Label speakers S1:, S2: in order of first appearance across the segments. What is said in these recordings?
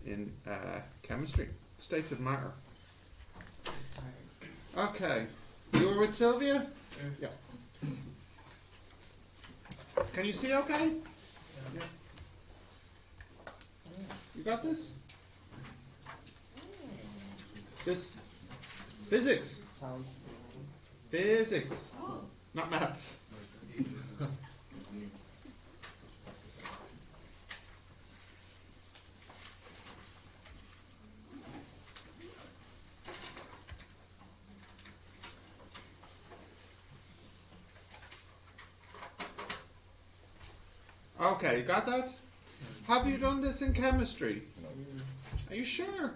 S1: in chemistry. States of matter. Okay. You were with Sylvia? Yeah. Can you see okay? Yeah. You got this? This physics. Physics. Not maths. Okay, you got that? Have you done this in chemistry? Are you sure?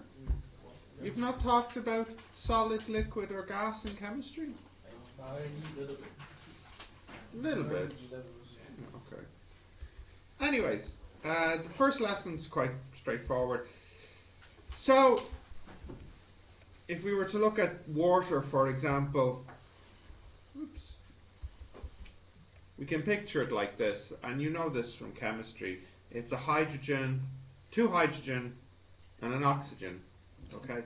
S1: You've not talked about solid, liquid, or gas in chemistry? A little bit. Okay. Anyways, the first lesson's quite straightforward. So, if we were to look at water, for example, we can picture it like this, and you know this from chemistry. It's a hydrogen, two hydrogen, and an oxygen. Okay?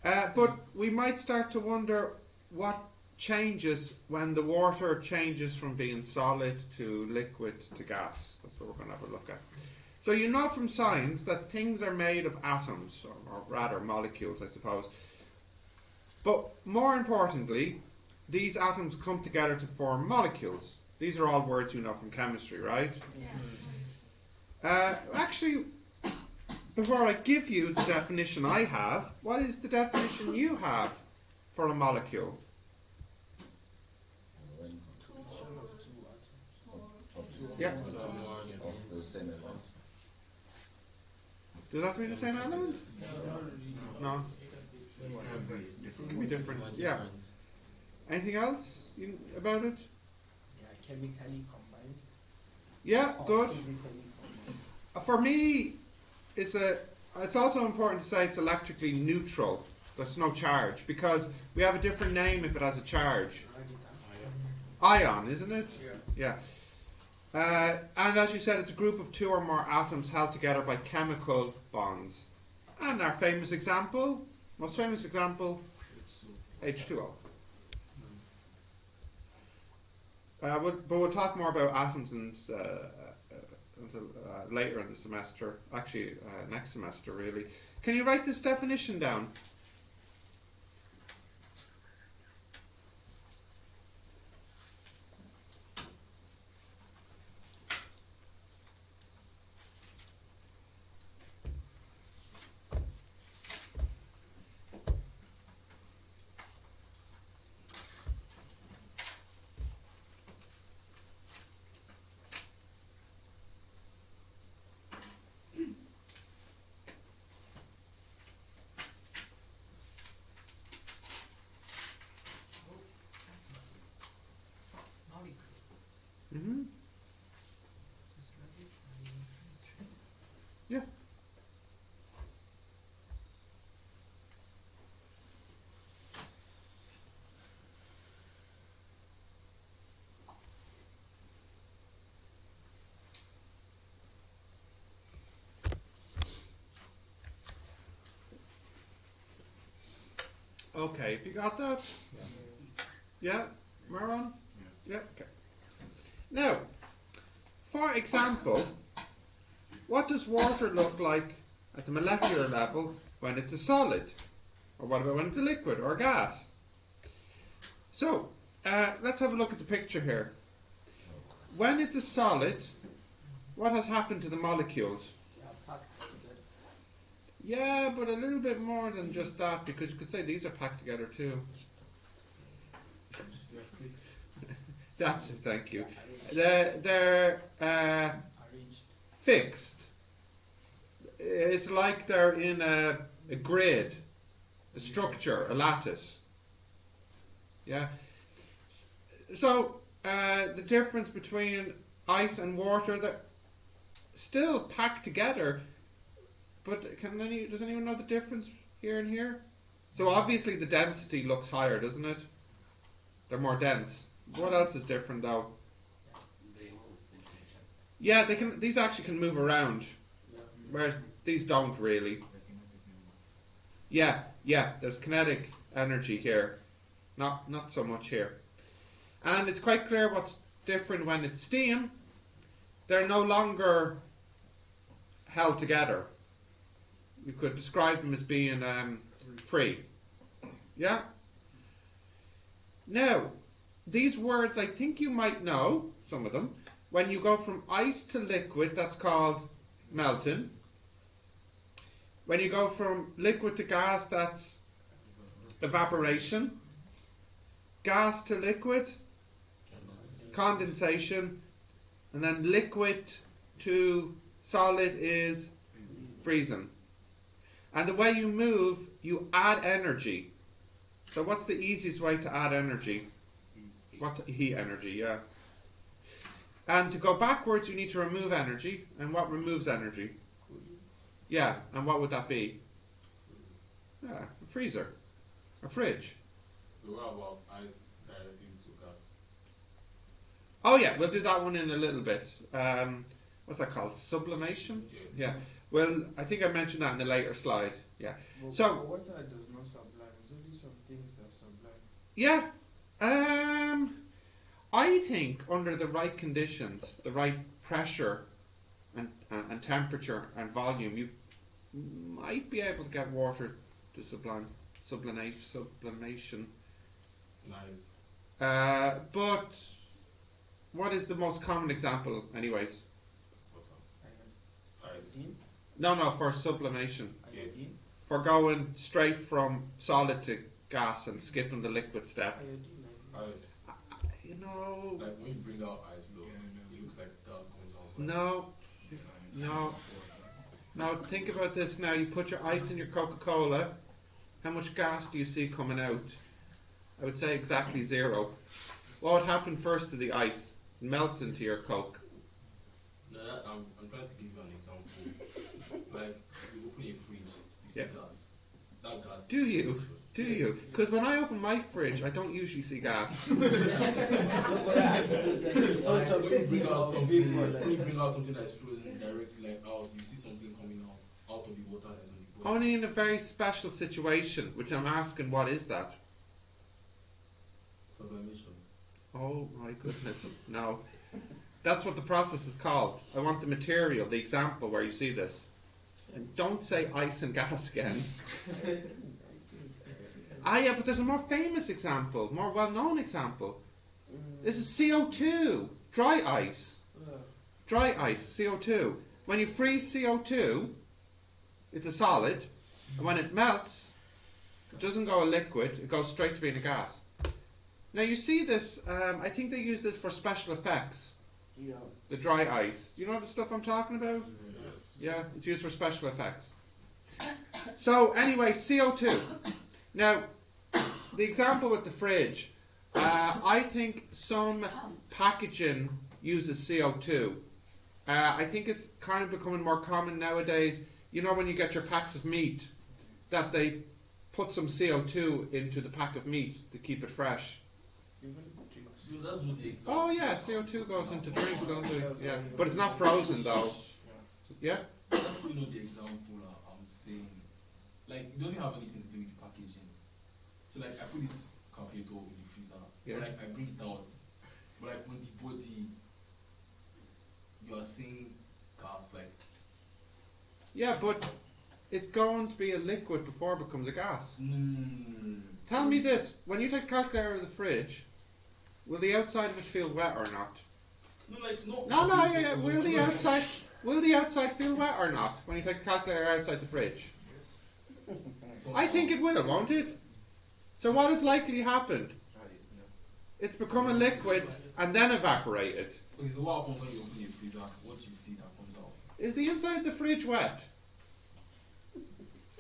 S1: But we might start to wonder what changes when the water changes from being solid to liquid to gas. That's what we're going to have a look at. So you know from science that things are made of atoms, or rather molecules, I suppose. But more importantly, these atoms come together to form molecules. These are all words you know from chemistry, right? Yeah. Actually, before I give you the definition I have, what is the definition you have for a molecule? Yeah. Does that have to be the same element? No. It can be different. Yeah. Anything else about it?
S2: Chemically combined.
S1: Yeah, good.
S2: Physically combined.
S1: For me, it's also important to say it's electrically neutral. There's no charge, because we have a different name if it has a charge. Ion, isn't it? Yeah. And as you said, it's a group of two or more atoms held together by chemical bonds. And our famous example, most famous example, H2O. But we'll talk more about atoms until later in the semester. Actually, next semester, really. Can you write this definition down? Mm-hmm. Yeah. Okay, if you got that? Yeah? Maron? Yeah, okay. Now, for example, what does water look like at the molecular level when it's a solid? Or what about when it's a liquid or a gas? So, let's have a look at the picture here. When it's a solid, what has happened to the molecules? Yeah, but a little bit more than just that, because you could say these are packed together too. That's it, thank you. They're fixed. It's like they're in a grid, a structure, a lattice. Yeah. So the difference between ice and water, they're still packed together, but does anyone know the difference here and here? So obviously the density looks higher, doesn't it? They're more dense. What else is different though? Yeah, they can. These actually can move around, whereas These don't really. Yeah, there's kinetic energy here. Not so much here. And it's quite clear what's different when it's steam. They're no longer held together. You could describe them as being free. Yeah? Now, these words I think you might know, some of them. When you go from ice to liquid, that's called melting. When you go from liquid to gas, that's evaporation. Gas to liquid, condensation. And then liquid to solid is freezing. And the way you move, you add energy. So what's the easiest way to add energy? Heat energy, yeah. And to go backwards, you need to remove energy. And what removes energy? Yeah, and what would that be? Yeah, a freezer. A fridge.
S3: So what about ice directly into gas?
S1: Oh yeah, we'll do that one in a little bit. What's that called? Sublimation? Yeah. Well, I think I mentioned that in a later slide. Yeah.
S2: But
S1: So-
S2: water does not sublime. It's only some things that sublime.
S1: Yeah. I think under the right conditions, the right pressure and temperature and volume, you might be able to get water to sublimation.
S3: Nice.
S1: But what is the most common example, anyways?
S3: Water. Ice.
S2: Iodine?
S1: No, for sublimation.
S2: Iodine?
S1: For going straight from solid to gas and skipping the liquid step.
S2: Iodine.
S3: Ice.
S1: You know,
S3: Like when you bring out ice block, it looks like gas comes out. No, think about this now. You put your ice in your Coca-Cola. How much gas do you see coming out? I would say exactly 0. What would happen first to the ice? It melts into your Coke. No, I'm trying to give you an example. Like you open a fridge, you see
S1: Yeah.
S3: gas. That gas.
S1: Do you? Do you? Because when I open my fridge, I don't usually see gas.
S2: No, but I just like sort of
S3: When you
S2: city
S3: bring out
S2: of
S3: something,
S2: vapor,
S3: when you
S2: like
S3: bring out something that's frozen directly like out, you see something coming out of the water that's on the bottom.
S1: Only in a very special situation, which I'm asking, what is that?
S3: Sublimation.
S1: Oh my goodness, no. That's what the process is called. I want the material, the example where you see this. And don't say ice and gas again. Yeah, but there's a more famous example, more well-known example. This is CO2, dry ice. Dry ice, CO2. When you freeze CO2, it's a solid, and when it melts, it doesn't go a liquid, it goes straight to being a gas. Now you see this, I think they use this for special effects,
S2: Yeah.
S1: the dry ice. Do you know the stuff I'm talking about?
S3: Yes.
S1: Yeah, it's used for special effects. So anyway, CO2. Now, the example with the fridge, I think some packaging uses CO2. I think it's kind of becoming more common nowadays. You know when you get your packs of meat, that they put some CO2 into the pack of meat to keep it fresh.
S2: Even drinks.
S3: So that's what the example.
S1: Oh yeah, CO2 goes into drinks, doesn't it? Yeah, but it's not frozen though. Yeah?
S3: That's still not the example I'm saying. Like, it doesn't have anything to do with the packaging. So, like, I put this calculator in the freezer.
S1: Yeah.
S3: But, like, I bring it out. But, like, on the body, you are seeing gas, like.
S1: Yeah, but it's going to be a liquid before it becomes a gas.
S3: No.
S1: Tell me this, when you take a calculator out of the fridge, will the outside of it feel wet or not?
S3: No, like, no.
S1: No, yeah. Will the outside feel wet or not when you take a calculator outside the fridge? I think it will, won't it? So what has likely happened? It's become a liquid and then evaporated.
S3: Okay, so what happens when you open your freezer? What you see that comes out?
S1: Is the inside of the fridge wet?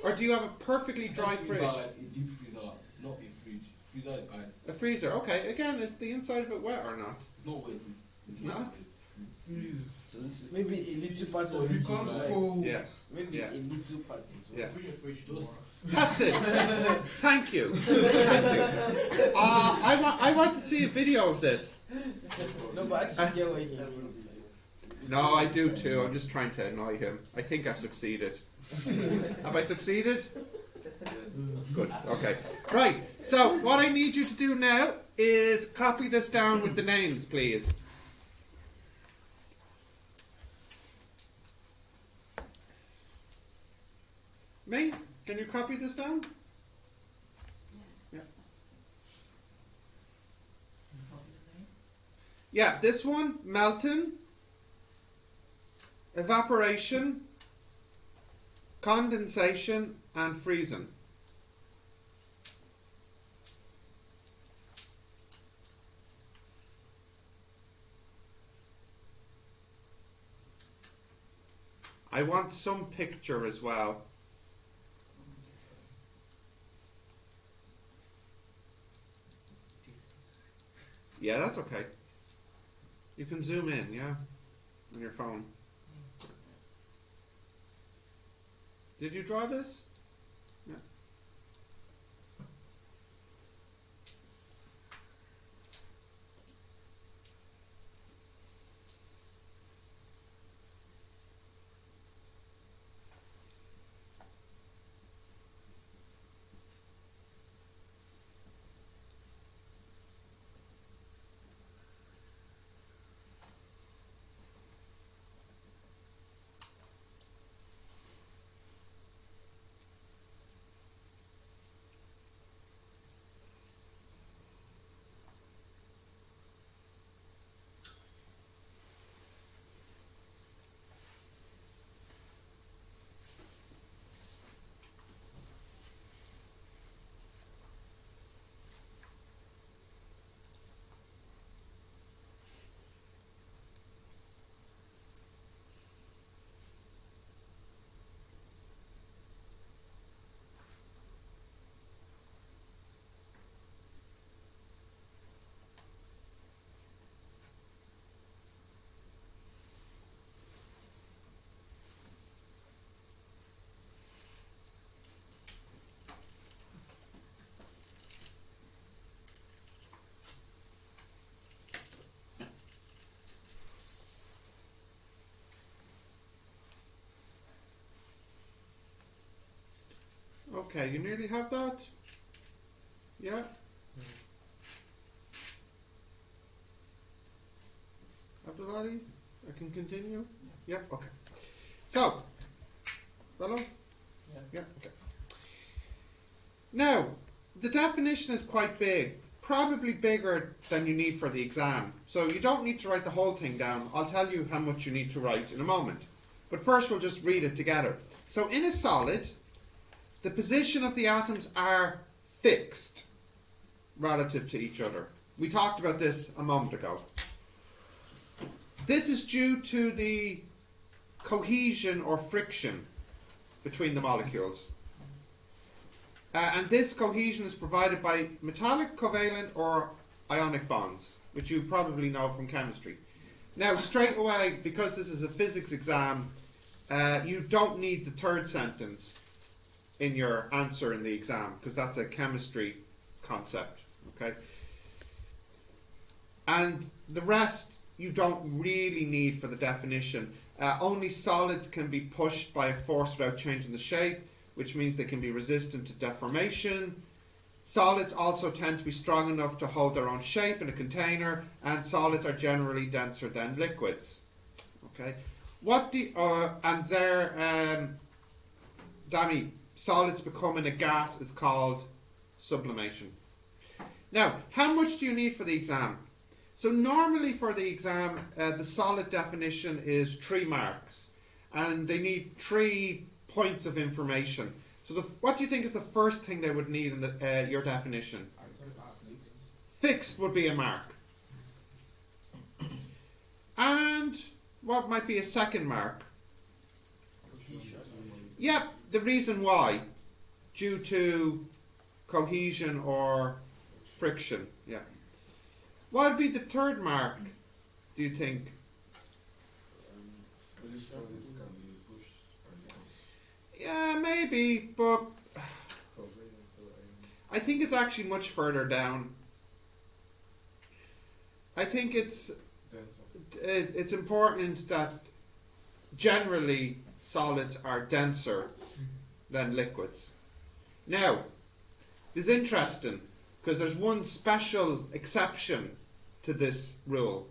S1: Or do you have a perfectly
S3: It's a
S1: dry
S3: freezer,
S1: fridge?
S3: like a deep freezer, not a fridge. Freezer is ice.
S1: A freezer, okay. Again, is the inside of it wet or not?
S3: It's not wet, it's
S1: not?
S3: not wet. It's
S2: Maybe a little part
S4: So
S2: of
S4: it
S2: it is
S4: becomes
S2: right.
S4: cold.
S1: Yeah.
S2: Maybe
S1: Yeah.
S2: a little part is right.
S1: Yeah.
S4: Bring a fridge
S3: just
S1: That's it. Thank you. Thank you. I want to see a video of this.
S2: No, but actually get what he means. Like,
S1: No, I do too. I'm just trying to annoy him. I think I succeeded.
S3: Have I succeeded?
S2: Yes.
S3: Good. Okay. Right. So what I need you to do now is copy this down with the names, please. Me? Can you copy this down? Yeah. Yeah, this one, melting, evaporation, condensation, and freezing. I want some picture as well. Yeah, that's okay. You can zoom in, yeah, on your phone. Did you draw this? Yeah. Okay, you nearly have that? Yeah? Abdulali, I can continue? Yeah, okay. So, fellow? Yeah, okay. Now, the definition is quite big, probably bigger than you need for the exam. So you don't need to write the whole thing down. I'll tell you how much you need to write in a moment. But first we'll just read it together. So in a solid, the position of the atoms are fixed relative to each other. We talked about this a moment ago. This is due to the cohesion or friction between the molecules. And this cohesion is provided by metallic, covalent or ionic bonds, which you probably know from chemistry. Now, straight away, because this is a physics exam, you don't need the third sentence in your answer in the exam, because that's a chemistry concept, okay? And the rest you don't really need for the definition. Only solids can be pushed by a force without changing the shape, which means they can be resistant to deformation. Solids also tend to be strong enough to hold their own shape in a container, and solids are generally denser than liquids. Okay, Dami, solids becoming a gas is called sublimation. Now, how much do you need for the exam? So normally for the exam, the solid definition is 3 marks, and they need 3 points of information. So what do you think is the first thing they would need in your definition? Fixed would be a mark. And what might be a second mark? Yep, the reason why. Due to cohesion or friction. Yeah. What would be the third mark, do you think? Yeah, maybe, but I think it's actually much further down. I think it's important that generally
S1: solids are denser than liquids. Now, this is interesting because there's one special exception to this rule.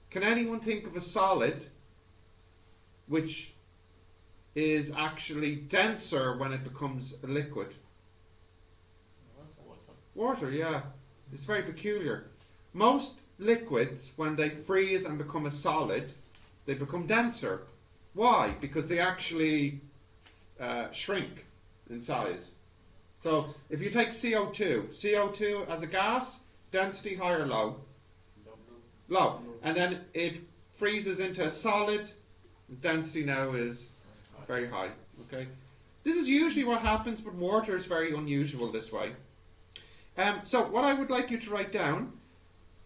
S1: Can anyone think of a solid which is actually denser when it becomes a liquid? Water, yeah. It's very peculiar. Most liquids, when they freeze and become a solid, they become denser. Why? Because they actually shrink in size. So if you take CO2 as a gas, density high or low? Low. And then it freezes into a solid, density now is very high. Okay. This is usually what happens, but water is very unusual this way. So what I would like you to write down,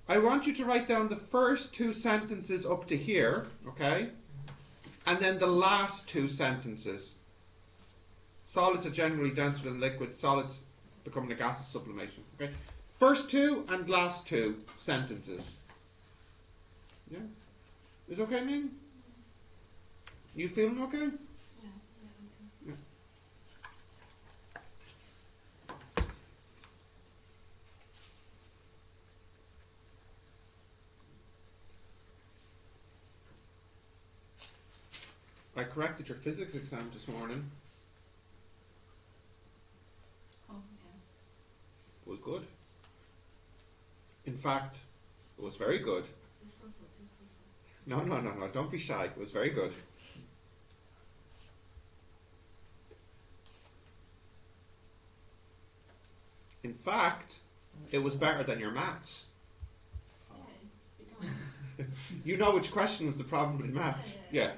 S1: I want you to write down the first two sentences up to here, okay? And then the last two sentences. Solids are generally denser than liquids. Solids becoming a gas is sublimation. Okay. First two and last two sentences. Yeah. Is okay, Ming? You feeling okay?
S4: Yeah, okay.
S1: Yeah. I corrected your physics exam this morning.
S4: Oh, yeah.
S1: It was good. In fact, it was very good. No, don't be shy. It was very good. In fact, it was better than your maths.
S4: Yeah, it's becoming.
S1: You know which question was the problem in maths. Yeah.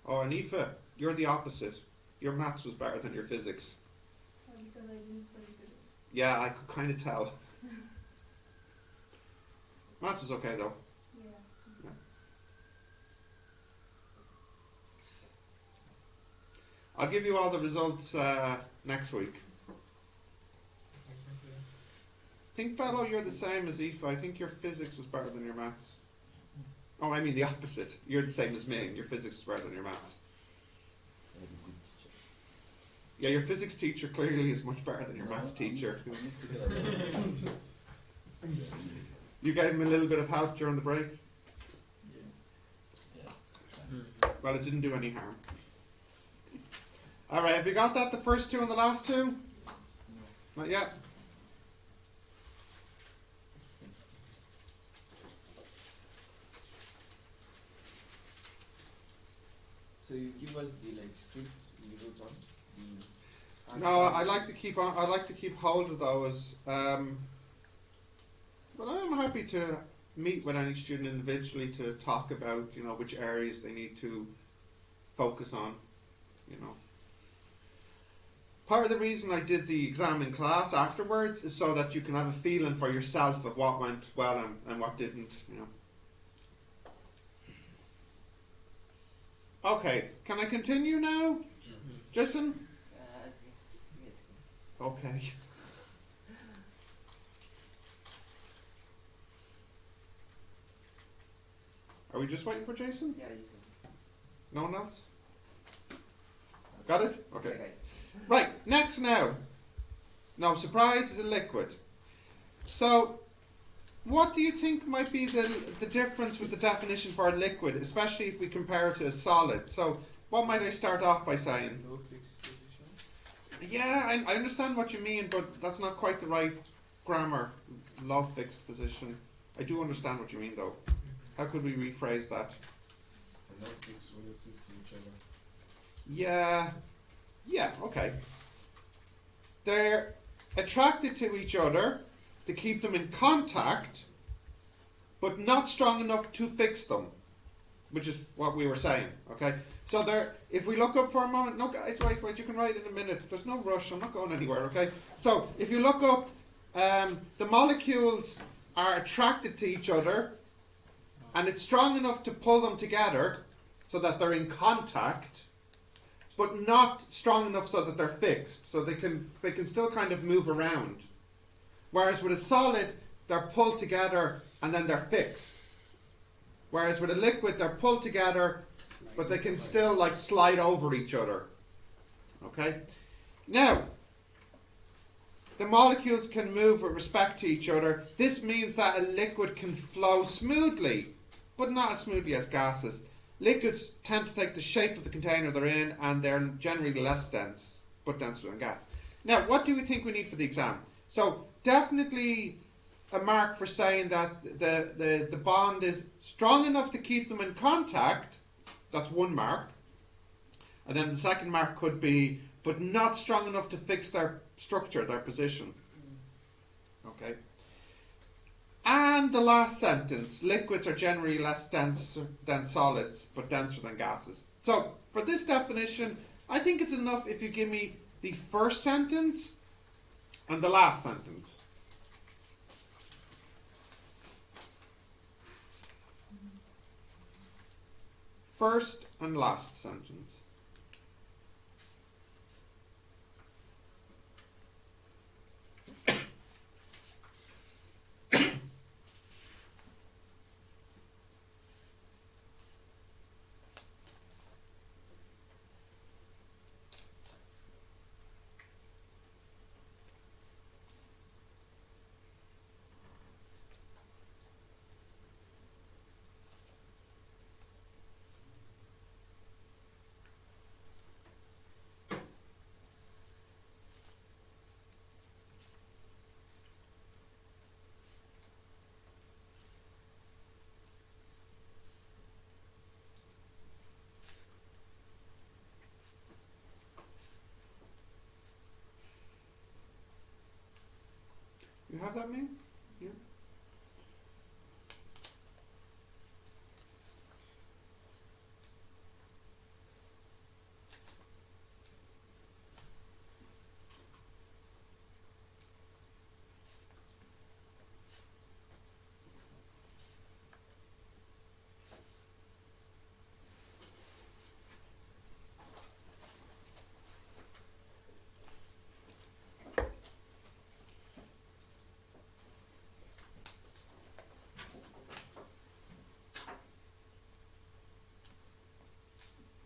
S1: Oh, and Aoife, you're the opposite. Your maths was better than your physics.
S5: Because I didn't study physics.
S1: Yeah, I could kind of tell. Maths was okay though.
S5: Yeah.
S1: I'll give you all the results next week. I think, Bello, you're the same as Aoife. I think your physics was better than your maths. Oh, I mean the opposite. You're the same as me. Your physics is better than your maths. Yeah, your physics teacher clearly is much better than your maths teacher. You gave him a little bit of help during the break? Well, it didn't do any harm. Alright, have you got that? The first two and the last two? Not yet?
S2: So you give us the script we wrote on.
S1: No, I like to keep on. I like to keep hold of those. But I'm happy to meet with any student individually to talk about, which areas they need to focus on. Part of the reason I did the exam in class afterwards is so that you can have a feeling for yourself of what went well and what didn't. Okay, can I continue now, Jason?
S6: Yes.
S1: Okay. Are we just waiting for Jason?
S6: Yeah,
S1: No one else? Got it? Okay.
S6: okay.
S1: Right, next now. Now, surprise is a liquid. So, what do you think might be the difference with the definition for a liquid, especially if we compare it to a solid? So, what might I start off by saying?
S2: Low fixed position.
S1: Yeah, I understand what you mean, but that's not quite the right grammar. Low fixed position. I do understand what you mean, though. How could we rephrase that?
S2: And low fixed relative to each other.
S1: Yeah, okay. They're attracted to each other to keep them in contact, but not strong enough to fix them, which is what we were saying, okay? So if we look up for a moment, no guys, wait, you can write in a minute. There's no rush, I'm not going anywhere, okay? So if you look up, the molecules are attracted to each other, and it's strong enough to pull them together so that they're in contact, but not strong enough so that they're fixed. So they can still kind of move around. Whereas with a solid, they're pulled together and then they're fixed. Whereas with a liquid, they're pulled together, but they can still like slide over each other. Okay? Now, the molecules can move with respect to each other. This means that a liquid can flow smoothly, but not as smoothly as gases. Liquids tend to take the shape of the container they're in, and they're generally less dense, but denser than gas. Now, what do we think we need for the exam? So, definitely a mark for saying that the bond is strong enough to keep them in contact. That's one mark. And then the second mark could be, but not strong enough to fix their structure, their position. Okay. And the last sentence, liquids are generally less dense than solids, but denser than gases. So, for this definition, I think it's enough if you give me the first sentence and the last sentence. First and last sentence. You have that, Ming? Yeah.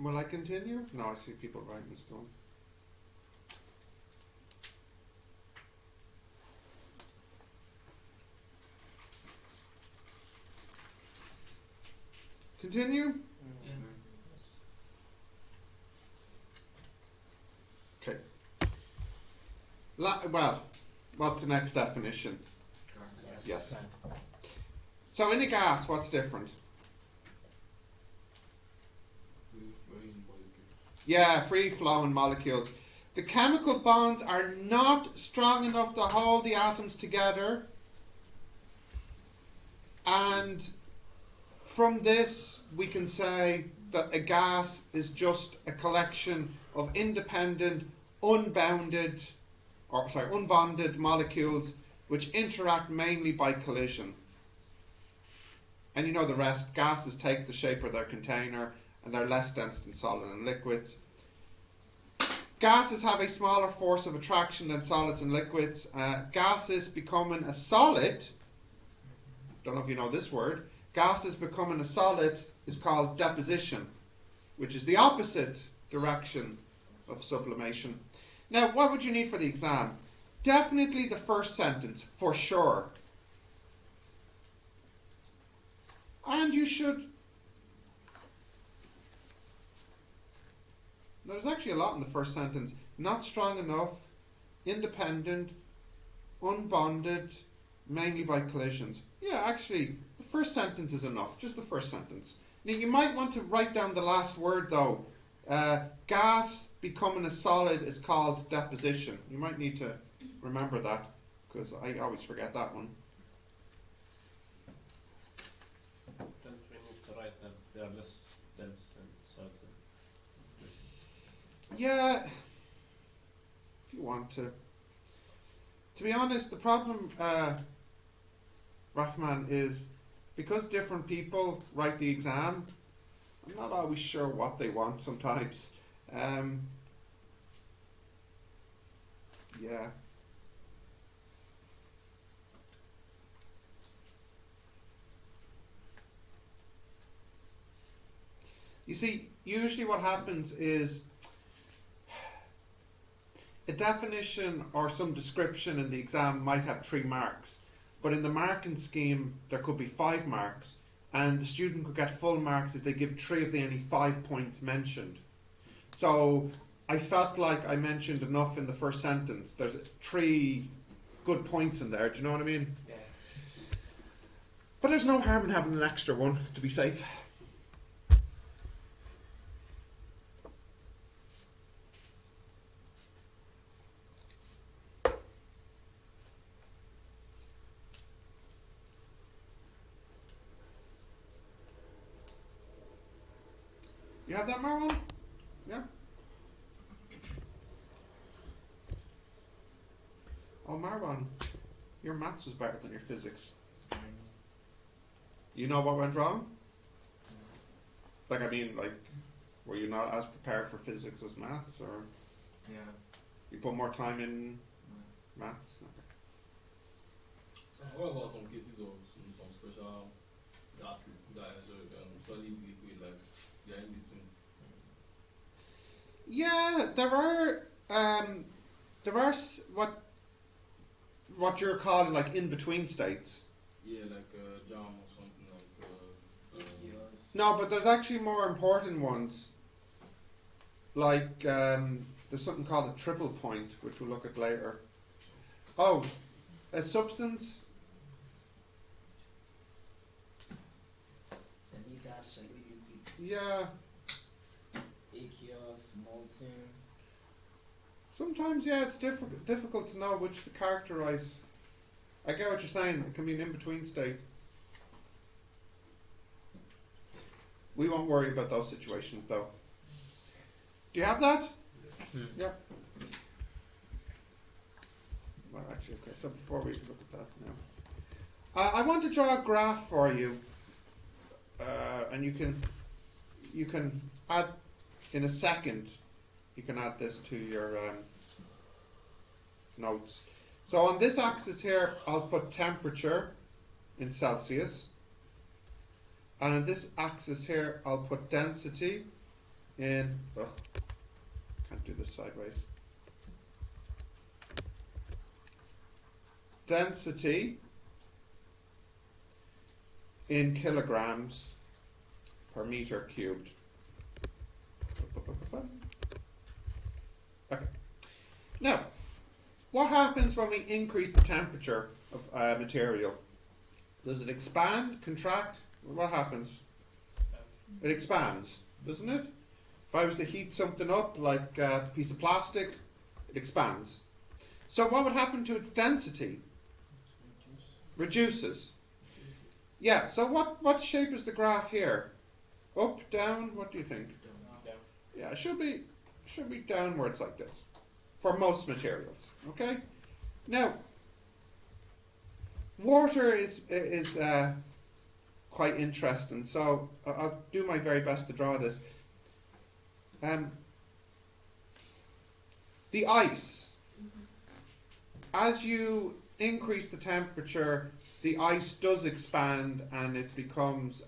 S1: Will I continue? No, I see people writing still. Continue? Okay. Well, what's the next definition? Yes. So in a gas, what's different? Yeah, free-flowing molecules. The chemical bonds are not strong enough to hold the atoms together. And from this, we can say that a gas is just a collection of independent, unbonded molecules which interact mainly by collision. And you know the rest. Gases take the shape of their container, and they're less dense than solid and liquids. Gases have a smaller force of attraction than solids and liquids. Gases becoming a solid, don't know if you know this word, gases becoming a solid is called deposition, which is the opposite direction of sublimation. Now, what would you need for the exam? Definitely the first sentence, for sure. And you should... There's actually a lot in the first sentence. Not strong enough, independent, unbonded, mainly by collisions. Yeah, actually, the first sentence is enough. Just the first sentence. Now, you might want to write down the last word, though. Gas becoming a solid is called deposition. You might need to remember that, because I always forget that one.
S7: Don't we need to write that they are less dense than solids?
S1: Yeah, if you want to. To be honest, the problem, Rahman, is because different people write the exam, I'm not always sure what they want sometimes. Yeah. You see, usually what happens is a definition or some description in the exam might have 3 marks, but in the marking scheme there could be 5 marks, and the student could get full marks if they give 3 of the only 5 points mentioned. So I felt like I mentioned enough in the first sentence. There's 3 good points in there, do you know what I mean?
S6: Yeah.
S1: But there's no harm in having an extra one to be safe. You have that, Marwan? Yeah? Oh, Marwan, your maths was better than your physics. You know what went wrong? Like, I mean, like, were you not as prepared for physics as maths, or
S2: Yeah.
S1: you put more time in maths? Okay.
S8: So what about some cases of some special gases, solid, liquid, like they are in between?
S1: Yeah, there are what you're calling like in between states.
S8: Yeah, like jam or something like.
S1: No, but there's actually more important ones. Like there's something called a triple point, which we'll look at later. Oh, a substance.
S6: Semi-gas, semi-liquid,
S1: Yeah.
S6: aqueous, molten.
S1: Sometimes, yeah, it's difficult to know which to characterize. I get what you're saying. It can be an in-between state. We won't worry about those situations, though. Do you have that? Yeah. Well, actually, okay. So before we look at that now, I want to draw a graph for you, and you can add in a second. You can add this to your notes. So on this axis here, I'll put temperature in Celsius. And on this axis here, I'll put density in, can't do this sideways. Density in kilograms per meter cubed. Okay. Now, what happens when we increase the temperature of material? Does it expand, contract? What happens? It expands, doesn't it? If I was to heat something up, like a piece of plastic, it expands. So what would happen to its density? Reduces. Yeah, so what shape is the graph here? Up, down, what do you think? Yeah, it should be downwards like this for most materials. Okay? Now, water is quite interesting, so I'll do my very best to draw this. The ice, as you increase the temperature, the ice does expand and it becomes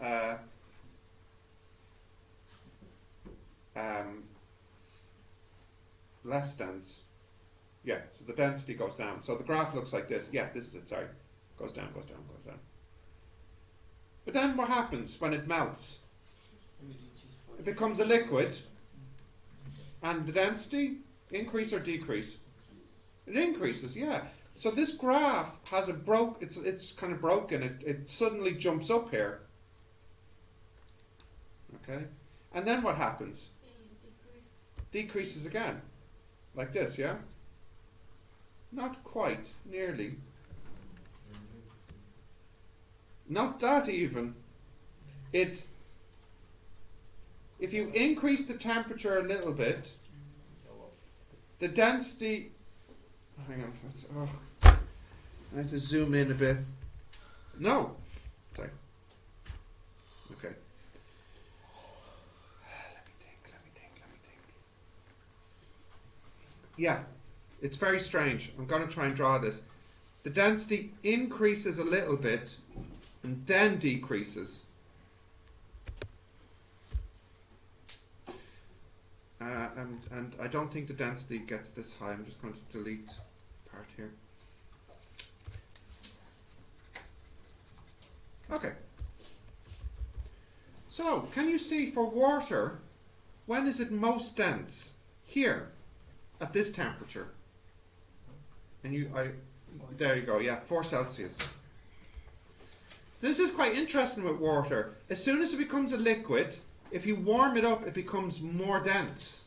S1: less dense. Yeah, so the density goes down. So the graph looks like this. Yeah, this is it, sorry. Goes down, goes down, goes down. But then what happens when it melts? It becomes a liquid. And the density, increase or decrease? It increases, yeah. So this graph has it's kind of broken. It suddenly jumps up here. Okay? And then what happens? Decreases again. Like this, yeah? Not quite, nearly. Not that even. If you increase the temperature a little bit, the density, hang on, I have to zoom in a bit. No. Sorry. Okay. Let me think. Yeah, it's very strange. I'm going to try and draw this. The density increases a little bit and then decreases. And I don't think the density gets this high. I'm just going to delete part here. Okay. So, can you see for water, when is it most dense? Here, at this temperature. And there you go, yeah, 4 Celsius. So this is quite interesting with water. As soon as it becomes a liquid, if you warm it up, it becomes more dense.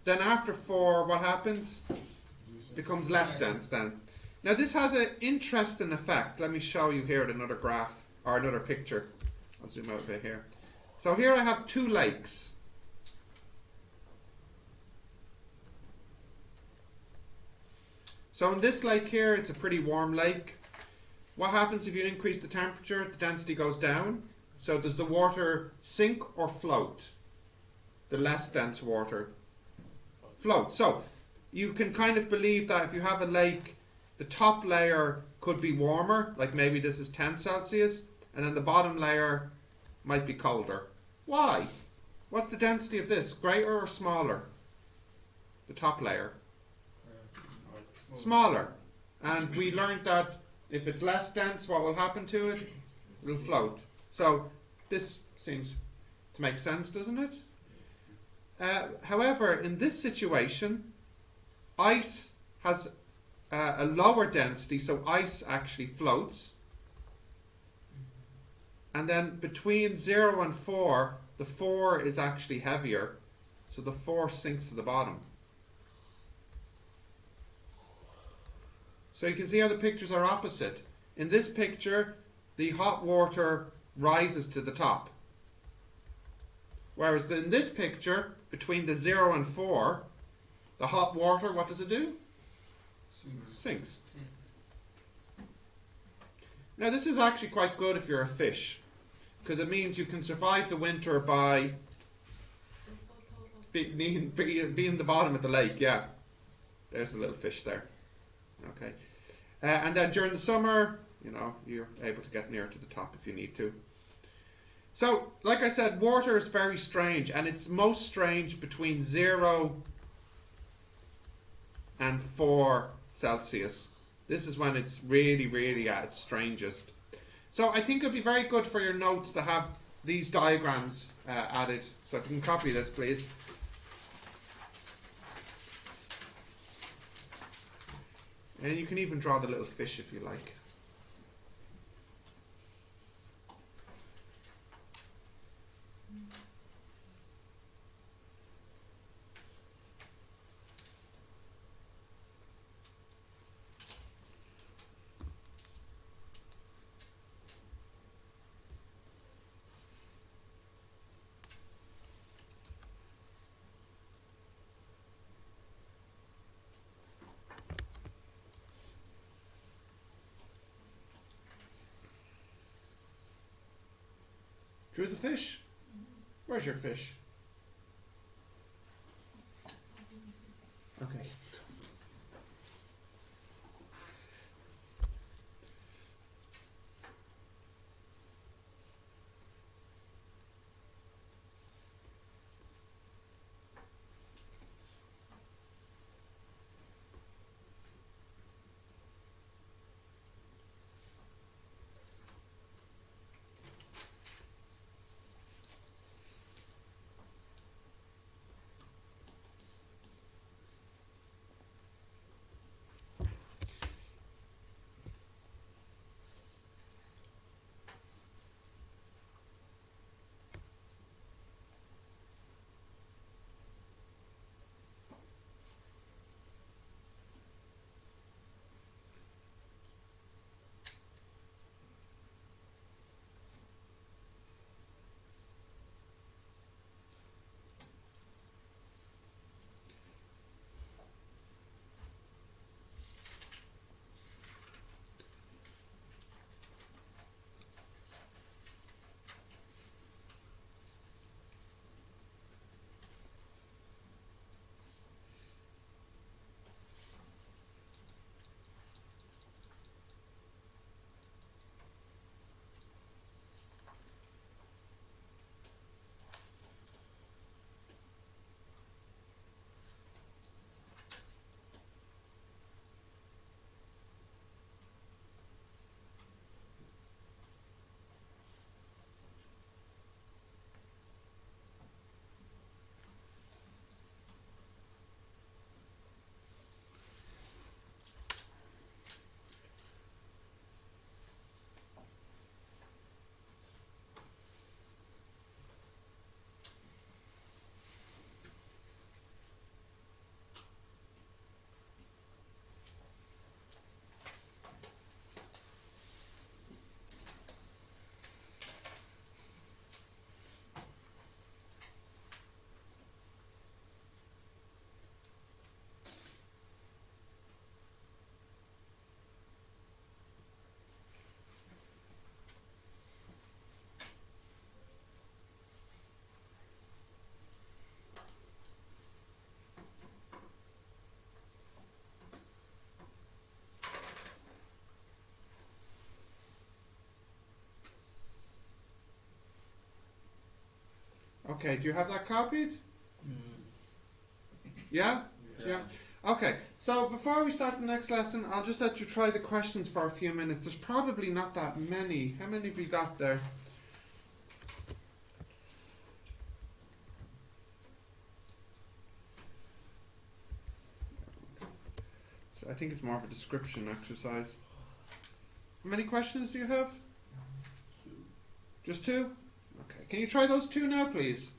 S1: Then after 4, what happens? It becomes less dense then. Now this has an interesting effect. Let me show you here at another graph, or another picture. I'll zoom out a bit here. So here I have 2 lakes. So in this lake here, it's a pretty warm lake. What happens if you increase the temperature? The density goes down. So does the water sink or float? The less dense water floats. So you can kind of believe that if you have a lake, the top layer could be warmer, like maybe this is 10 Celsius, and then the bottom layer might be colder. Why? What's the density of this? Greater or smaller? The top layer. Smaller. And we learned that if it's less dense, what will happen to it? It'll float. So this seems to make sense, doesn't it? However, in this situation, ice has a lower density, so ice actually floats. And then between 0 and 4, the 4 is actually heavier, so the 4 sinks to the bottom. So you can see how the pictures are opposite. In this picture, the hot water rises to the top. Whereas in this picture, between the 0 and 4, the hot water, what does it do? Sinks. Now this is actually quite good if you're a fish, because it means you can survive the winter by being the bottom of the lake. Yeah, there's a little fish there. Okay, and then during the summer, you know, you're able to get near to the top if you need to. So, like I said, water is very strange, and it's most strange between 0 and 4 Celsius. This is when it's really, really at its strangest. So I think it would be very good for your notes to have these diagrams added. So if you can copy this, please. And you can even draw the little fish if you like. Drew the fish? Where's your fish? Okay. Okay, do you have that copied?
S6: Mm.
S1: Yeah? Yeah. Okay, so before we start the next lesson, I'll just let you try the questions for a few minutes. There's probably not that many. How many have you got there? So I think it's more of a description exercise. How many questions do you have? Just two? Okay. Can you try those two now, please?